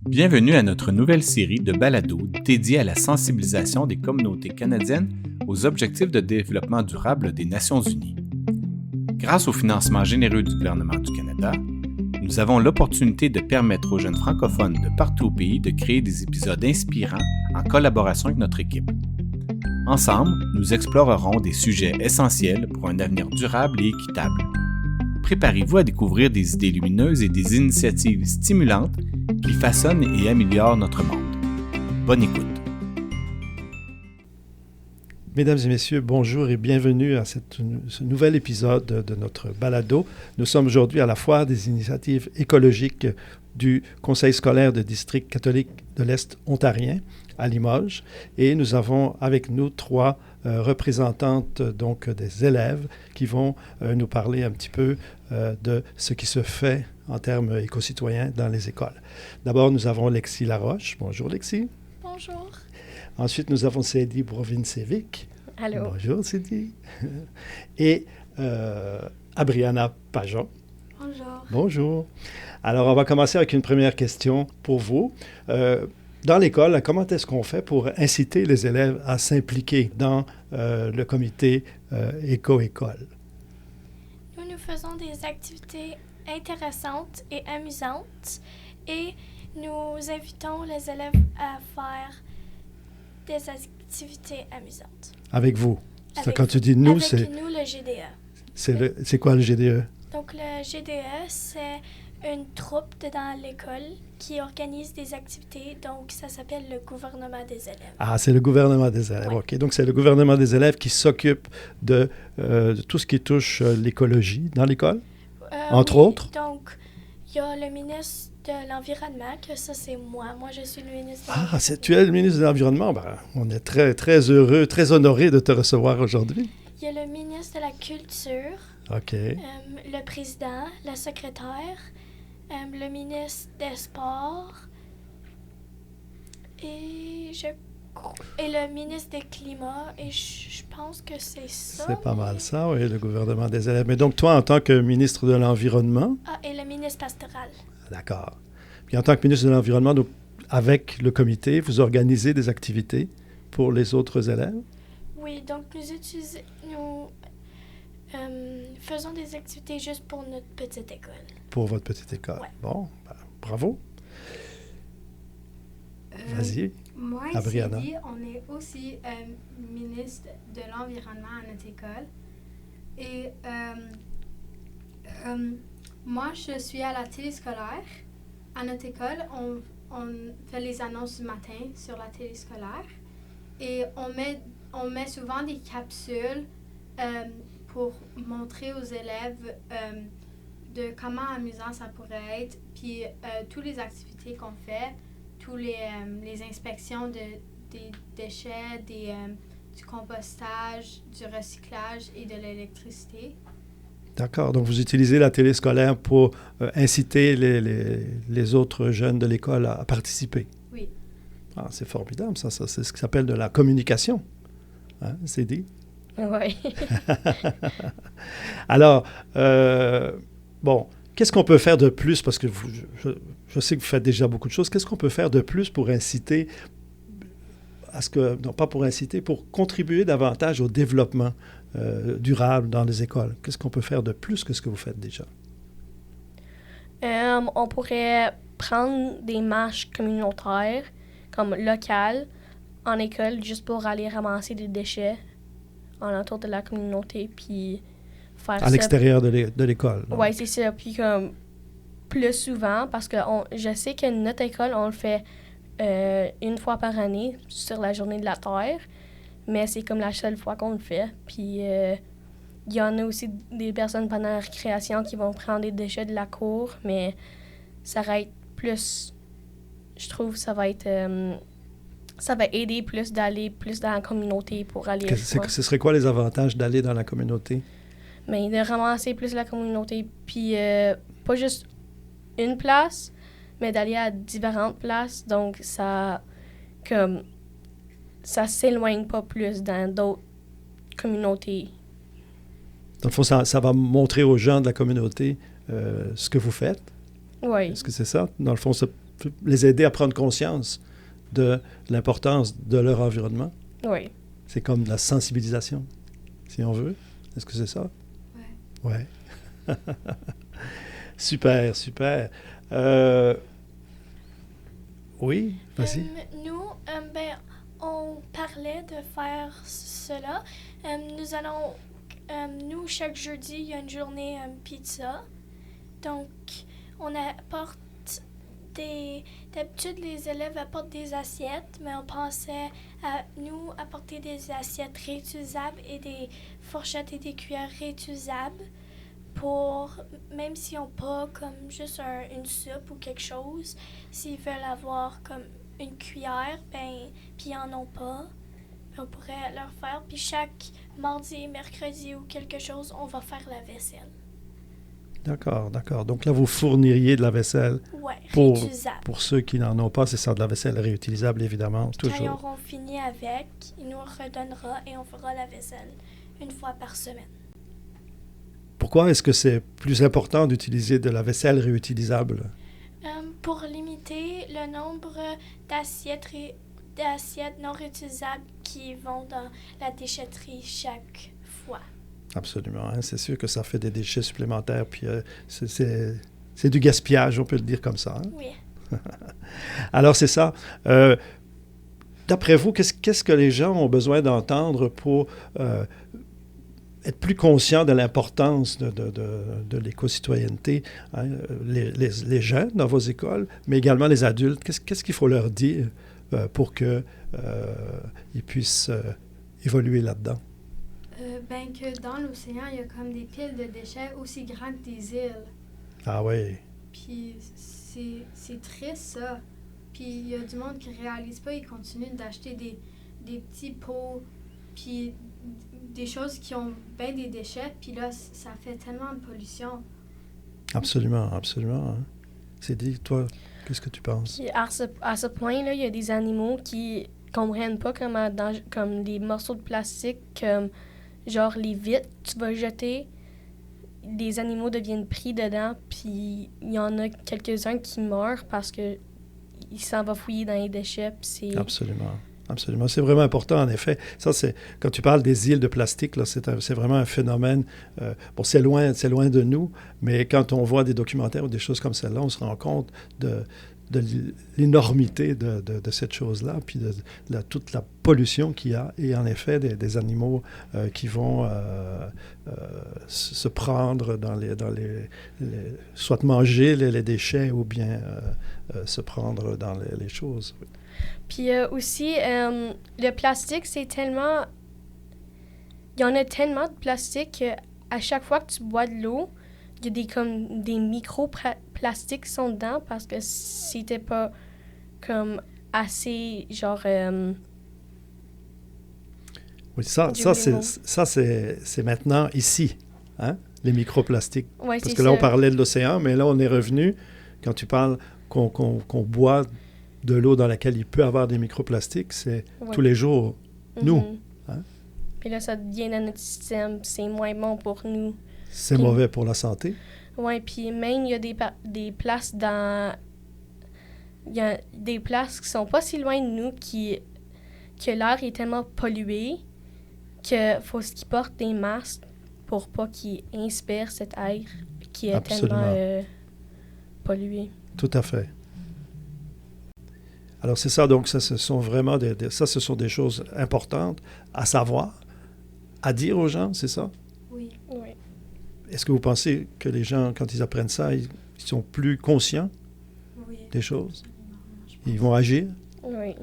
Bienvenue à notre nouvelle série de balados dédiée à la sensibilisation des communautés canadiennes aux objectifs de développement durable des Nations unies. Grâce au financement généreux du gouvernement du Canada, nous avons l'opportunité de permettre aux jeunes francophones de partout au pays de créer des épisodes inspirants en collaboration avec notre équipe. Ensemble, nous explorerons des sujets essentiels pour un avenir durable et équitable. Préparez-vous à découvrir des idées lumineuses et des initiatives stimulantes qui façonnent et améliorent notre monde. Bonne écoute. Mesdames et messieurs, bonjour et bienvenue à ce nouvel épisode de notre balado. Nous sommes aujourd'hui à la foire des initiatives écologiques du Conseil scolaire de district catholique de l'Est ontarien à Limoges et nous avons avec nous trois représentantes donc des élèves qui vont nous parler un petit peu de ce qui se fait en termes éco-citoyens dans les écoles. D'abord, nous avons Lexi Laroche. Bonjour Lexi. Bonjour. Ensuite, nous avons Cédie Brovin-Sevic. Allô. Bonjour Cédie. Et Abriana Pajon. Bonjour. Bonjour. Alors, on va commencer avec une première question pour vous. Dans l'école, comment est-ce qu'on fait pour inciter les élèves à s'impliquer dans le comité éco-école? Nous faisons des activités intéressantes et amusantes et nous invitons les élèves à faire des activités amusantes. Avec vous? Avec quand tu dis nous, avec c'est... nous, le GDE. C'est quoi le GDE? Donc, le GDE, c'est une troupe dans l'école qui organise des activités. Donc, ça s'appelle le gouvernement des élèves. Ah, c'est le gouvernement des élèves. Ouais. OK. Donc, c'est le gouvernement des élèves qui s'occupe de tout ce qui touche l'écologie dans l'école, entre autres. Donc, il y a le ministre de l'Environnement, que ça, c'est moi. Moi, je suis le ministre de Ah, tu es le ministre de l'Environnement. Ben, on est très, très heureux, très honoré de te recevoir aujourd'hui. Il y a le ministre de la Culture, OK. le président, la secrétaire, le ministre des Sports et le ministre des Climats. Et je pense que c'est ça. C'est pas mal ça, oui, le gouvernement des élèves. Mais donc, toi, en tant que ministre de l'Environnement... Ah, et le ministre pastoral. D'accord. Puis en tant que ministre de l'Environnement, donc, avec le comité, vous organisez des activités pour les autres élèves? Oui, donc nous faisons des activités juste pour notre petite école. Pour votre petite école. Ouais. Bon, ben, bravo. Vas-y. Moi et Abriana. Cédie, on est aussi ministre de l'Environnement à notre école. Et moi, je suis à la téléscolaire. À notre école, on fait les annonces du matin sur la téléscolaire. Et on met souvent des capsules pour montrer aux élèves de comment amusant ça pourrait être. Puis, toutes les activités qu'on fait, tous les inspections des déchets, du compostage, du recyclage et de l'électricité. D'accord. Donc, vous utilisez la télé scolaire pour inciter les autres jeunes de l'école à participer. Oui. Ah, c'est formidable, ça. C'est ce qui s'appelle de la communication. Hein, c'est dit? Oui. Alors, bon, qu'est-ce qu'on peut faire de plus? Parce que je sais que vous faites déjà beaucoup de choses. Qu'est-ce qu'on peut faire de plus pour inciter non pas pour inciter, pour contribuer davantage au développement durable dans les écoles? Qu'est-ce qu'on peut faire de plus que ce que vous faites déjà? On pourrait prendre des marches communautaires, comme locales, en école, juste pour aller ramasser des déchets en entour de la communauté, puis faire ça. À l'extérieur de l'école? Oui, c'est ça. Puis comme plus souvent, parce que je sais que notre école, on le fait une fois par année sur la journée de la Terre, mais c'est comme la seule fois qu'on le fait. Puis il y en a aussi des personnes pendant la récréation qui vont prendre des déchets de la cour, mais ça va être plus, je trouve, ça va aider plus d'aller plus dans la communauté pour aller... Ce serait quoi les avantages d'aller dans la communauté? Mais de ramasser plus la communauté, puis pas juste une place, mais d'aller à différentes places, donc ça s'éloigne pas plus dans d'autres communautés. Dans le fond, ça va montrer aux gens de la communauté ce que vous faites. Oui. Est-ce que c'est ça? Dans le fond, les aider à prendre conscience de l'importance de leur environnement. Oui. C'est comme de la sensibilisation, si on veut. Est-ce que c'est ça? Ouais. Ouais. Super, super. Oui, vas-y. Nous, ben, on parlait de faire cela. Nous allons, nous, chaque jeudi, il y a une journée pizza. Donc, on apporte d'habitude, les élèves apportent des assiettes, mais on pensait à nous apporter des assiettes réutilisables et des fourchettes et des cuillères réutilisables pour, même s'ils n'ont pas comme juste une soupe ou quelque chose, s'ils veulent avoir comme une cuillère, ben, puis ils n'en ont pas, ben, on pourrait leur faire. Puis chaque mardi, mercredi ou quelque chose, on va faire la vaisselle. D'accord, d'accord. Donc là, vous fourniriez de la vaisselle Ouais, pour, réutilisable. pour ceux qui n'en ont pas. C'est ça, de la vaisselle réutilisable, évidemment, Quand ils toujours. auront fini avec, il nous redonnera et on fera la vaisselle une fois par semaine. Pourquoi est-ce que c'est plus important d'utiliser de la vaisselle réutilisable? Pour limiter le nombre d'assiettes non réutilisables qui vont dans la déchetterie chaque fois. Absolument. Hein? C'est sûr que ça fait des déchets supplémentaires, puis c'est du gaspillage, on peut le dire comme ça. Hein? Oui. Alors, c'est ça. D'après vous, qu'est-ce que les gens ont besoin d'entendre pour être plus conscients de l'importance de l'éco-citoyenneté, hein? Les jeunes dans vos écoles, mais également les adultes? Qu'est-ce qu'il faut leur dire pour qu'ils puissent évoluer là-dedans? Ben que dans l'océan, il y a comme des piles de déchets aussi grandes que des îles. Ah oui. Puis c'est triste, ça. Puis il y a du monde qui ne réalise pas, ils continuent d'acheter des petits pots, puis des choses qui ont bien des déchets, puis là, ça fait tellement de pollution. Absolument, absolument. Hein. C'est dit, toi, qu'est-ce que tu penses? Puis à ce point-là, il y a des animaux qui comprennent pas comme des morceaux de plastique, comme genre les vitres, tu vas jeter, les animaux deviennent pris dedans, puis il y en a quelques-uns qui meurent parce que il s'en va fouiller dans les déchets, puis c'est... Absolument. Absolument. C'est vraiment important, en effet. Ça, c'est quand tu parles des îles de plastique, là, c'est vraiment un phénomène. Bon, c'est loin de nous, mais quand on voit des documentaires ou des choses comme celle-là, on se rend compte de l'énormité de cette chose-là, puis de toute la pollution qu'il y a, et en effet des animaux qui vont se prendre dans les soit manger les déchets ou bien se prendre dans les choses. Oui. Puis aussi, le plastique, c'est tellement... Il y en a tellement de plastique qu'à chaque fois que tu bois de l'eau, il y a des micro-plastiques qui sont dedans parce que c'était pas comme assez, genre... Oui, ça c'est maintenant ici, hein, les microplastiques. Ouais, parce que là, on parlait de l'océan, mais là, on est revenu, quand tu parles qu'on boit de l'eau dans laquelle il peut y avoir des microplastiques, c'est tous les jours, nous. Hein? Puis là, ça devient dans notre système, c'est moins bon pour nous. C'est mauvais pour la santé. Oui, puis même, il y a des places dans... Il y a des places qui sont pas si loin de nous que l'air est tellement pollué qu'il faut qu'ils portent des masques pour pas qu'ils inspirent cet air qui est tellement pollué. Tout à fait. Alors, c'est ça. Donc, ça, ce sont vraiment ce sont des choses importantes à savoir, à dire aux gens, c'est ça? Oui. Est-ce que vous pensez que les gens, quand ils apprennent ça, ils sont plus conscients des choses? Ils vont agir? Oui.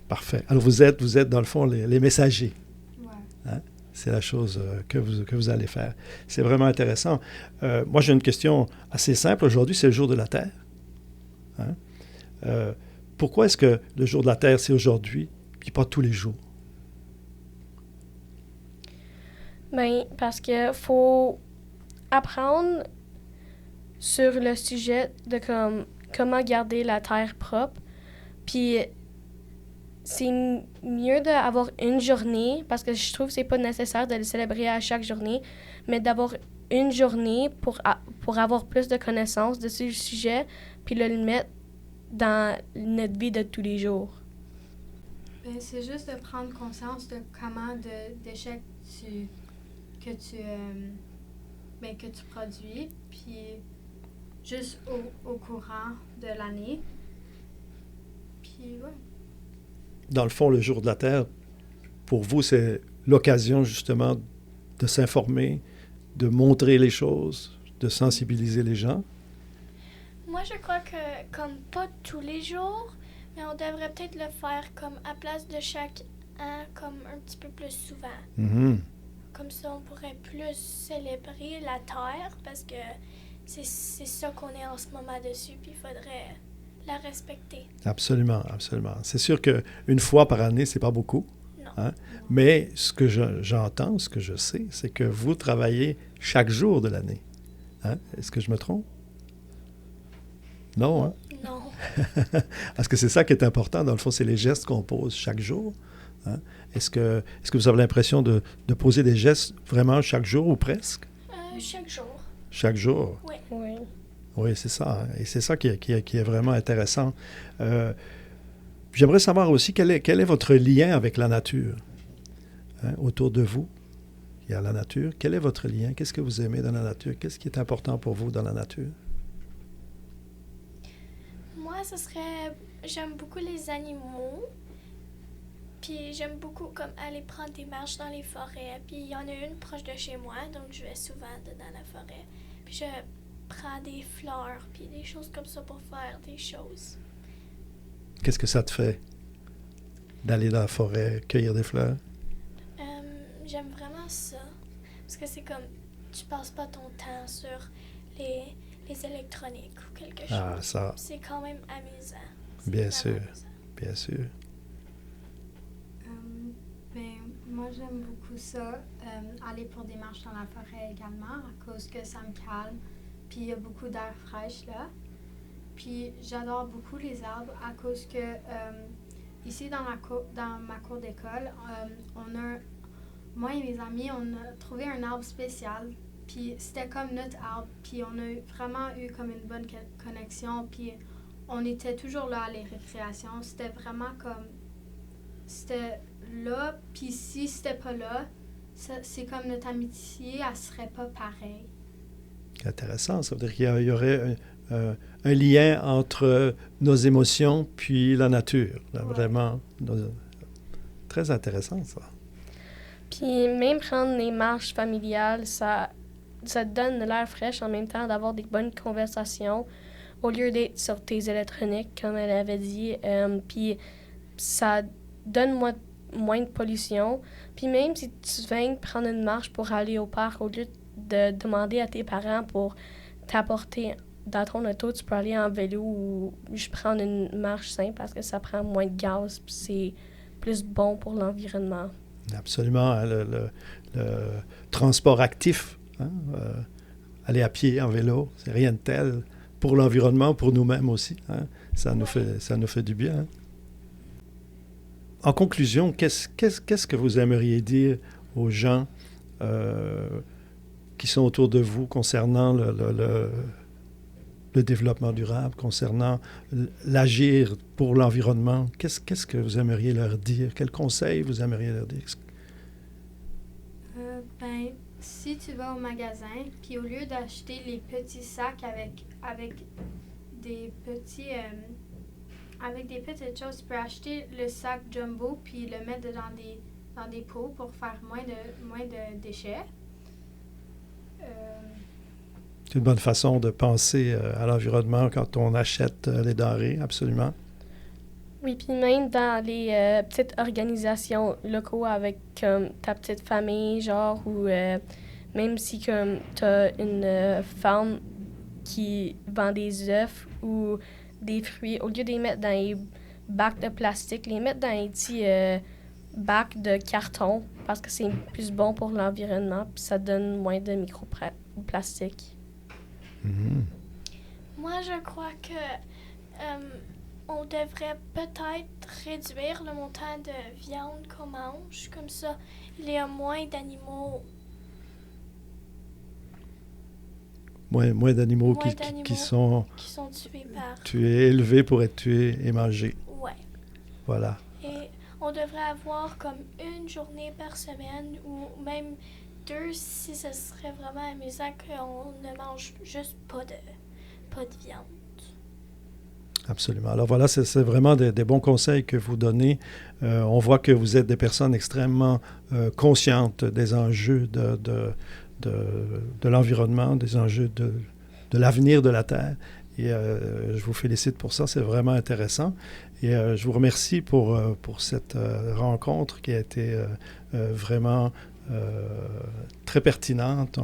Parfait. Alors, vous êtes dans le fond, les messagers. Ouais. Hein? C'est la chose que vous allez faire. C'est vraiment intéressant. Moi, j'ai une question assez simple. Aujourd'hui, c'est le jour de la Terre. Hein? Pourquoi est-ce que le jour de la Terre, c'est aujourd'hui, puis pas tous les jours? Bien, parce qu'il faut apprendre sur le sujet de comment garder la Terre propre. Puis, c'est mieux d'avoir une journée, parce que je trouve que c'est pas nécessaire de le célébrer à chaque journée, mais d'avoir une journée pour avoir plus de connaissances de ce sujet, puis le mettre dans notre vie de tous les jours. Ben, c'est juste de prendre conscience de comment d'échecs que tu produis, puis juste au courant de l'année. Puis, ouais. Dans le fond, le jour de la Terre, pour vous, c'est l'occasion justement de s'informer, de montrer les choses, de sensibiliser les gens. Moi, je crois que, comme pas tous les jours, mais on devrait peut-être le faire comme à place de chaque an, comme un petit peu plus souvent. Mhm. Comme ça, on pourrait plus célébrer la Terre parce que c'est ça qu'on est en ce moment dessus, puis il faudrait la respecter. Absolument, absolument. C'est sûr qu'une fois par année, c'est pas beaucoup. Non. Hein? Mais ce que j'entends, ce que je sais, c'est que vous travaillez chaque jour de l'année. Hein? Est-ce que je me trompe? Non, hein? Non. Parce que c'est ça qui est important, dans le fond, c'est les gestes qu'on pose chaque jour. Hein? Est-ce que vous avez l'impression de poser des gestes vraiment chaque jour ou presque? Chaque jour. Chaque jour? Oui. Oui. Oui, c'est ça. Hein? Et c'est ça qui est vraiment intéressant. J'aimerais savoir aussi quel est votre lien avec la nature. Hein? Autour de vous, il y a la nature. Quel est votre lien? Qu'est-ce que vous aimez dans la nature? Qu'est-ce qui est important pour vous dans la nature? Moi, ce serait... J'aime beaucoup les animaux. Puis j'aime beaucoup comme aller prendre des marches dans les forêts. Puis il y en a une proche de chez moi, donc je vais souvent dans la forêt. Puis je prends des fleurs, puis des choses comme ça pour faire des choses. Qu'est-ce que ça te fait d'aller dans la forêt, cueillir des fleurs? J'aime vraiment ça. Parce que c'est comme, tu passes pas ton temps sur les électroniques ou quelque chose. Ah, ça, C'est quand même amusant. C'est bien vraiment sûr, amusant. bien sûr. Ben, moi, j'aime beaucoup ça, aller pour des marches dans la forêt également, à cause que ça me calme, puis il y a beaucoup d'air fraîche là. Puis j'adore beaucoup les arbres à cause que ici dans ma cour d'école, moi et mes amis, on a trouvé un arbre spécial, puis c'était comme notre arbre, puis on a vraiment eu comme une bonne connexion, puis on était toujours là à les récréations, c'était vraiment comme... C'était là, puis si c'était pas là, c'est comme notre amitié, elle serait pas pareille. Intéressant. Ça veut dire qu'il y aurait un lien entre nos émotions puis la nature. Là, Ouais. Vraiment, très intéressant, ça. Puis même prendre les marches familiales, ça te donne de l'air fraîche en même temps, d'avoir des bonnes conversations au lieu d'être sur tes électroniques, comme elle avait dit. Puis ça donne moins de pollution. Puis même si tu viens prendre une marche pour aller au parc, au lieu de demander à tes parents pour t'apporter dans ton auto, tu peux aller en vélo ou juste prendre une marche simple parce que ça prend moins de gaz puis c'est plus bon pour l'environnement. Absolument. Hein, le transport actif, hein, aller à pied, en vélo, c'est rien de tel pour l'environnement, pour nous-mêmes aussi. Hein. Ça nous fait du bien. Hein. En conclusion, qu'est-ce que vous aimeriez dire aux gens qui sont autour de vous concernant le développement durable, concernant l'agir pour l'environnement? Qu'est-ce que vous aimeriez leur dire? Quels conseils vous aimeriez leur dire? Ben, si tu vas au magasin, puis au lieu d'acheter les petits sacs avec des petits... avec des petites choses, tu peux acheter le sac jumbo puis le mettre dans des pots pour faire moins de déchets. C'est une bonne façon de penser à l'environnement quand on achète les denrées, absolument. Oui, puis même dans les petites organisations locaux avec comme ta petite famille, genre, ou même si comme t'as une ferme qui vend des œufs ou des fruits, au lieu de les mettre dans les bacs de plastique, les mettre dans les petits bacs de carton parce que c'est plus bon pour l'environnement puis ça donne moins de microplastiques. Mm-hmm. Moi, je crois que on devrait peut-être réduire le montant de viande qu'on mange. Comme ça, il y a moins d'animaux. Moins d'animaux Moins qui d'animaux sont qui sont tués par... tués, élevés pour être tués et mangés. Ouais. Voilà. Et on devrait avoir comme une journée par semaine ou même 2 si ce serait vraiment amusant qu'on ne mange juste pas de viande. Absolument. Alors voilà, c'est vraiment des bons conseils que vous donnez. On voit que vous êtes des personnes extrêmement conscientes des enjeux de l'environnement, des enjeux de l'avenir de la Terre. Et je vous félicite pour ça, c'est vraiment intéressant. Et je vous remercie pour cette rencontre qui a été vraiment très pertinente.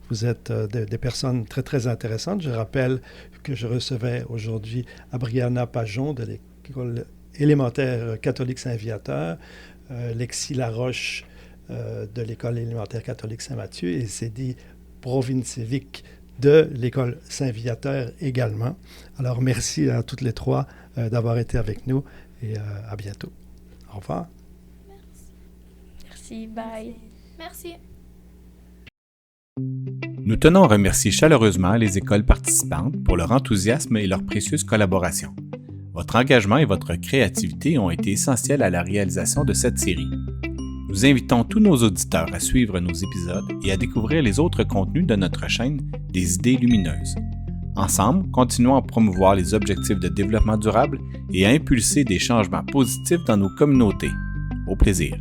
Vous êtes des personnes très, très intéressantes. Je rappelle que je recevais aujourd'hui Abriana Pajon de l'École élémentaire catholique Saint-Viateur, Lexi Laroche de l'École élémentaire catholique Saint-Mathieu et Cédie Provincevic de l'École Saint-Viateur également. Alors, merci à toutes les trois d'avoir été avec nous et à bientôt. Au revoir. Merci, bye. Merci. Nous tenons à remercier chaleureusement les écoles participantes pour leur enthousiasme et leur précieuse collaboration. Votre engagement et votre créativité ont été essentiels à la réalisation de cette série. Nous invitons tous nos auditeurs à suivre nos épisodes et à découvrir les autres contenus de notre chaîne des idées lumineuses. Ensemble, continuons à promouvoir les objectifs de développement durable et à impulser des changements positifs dans nos communautés. Au plaisir.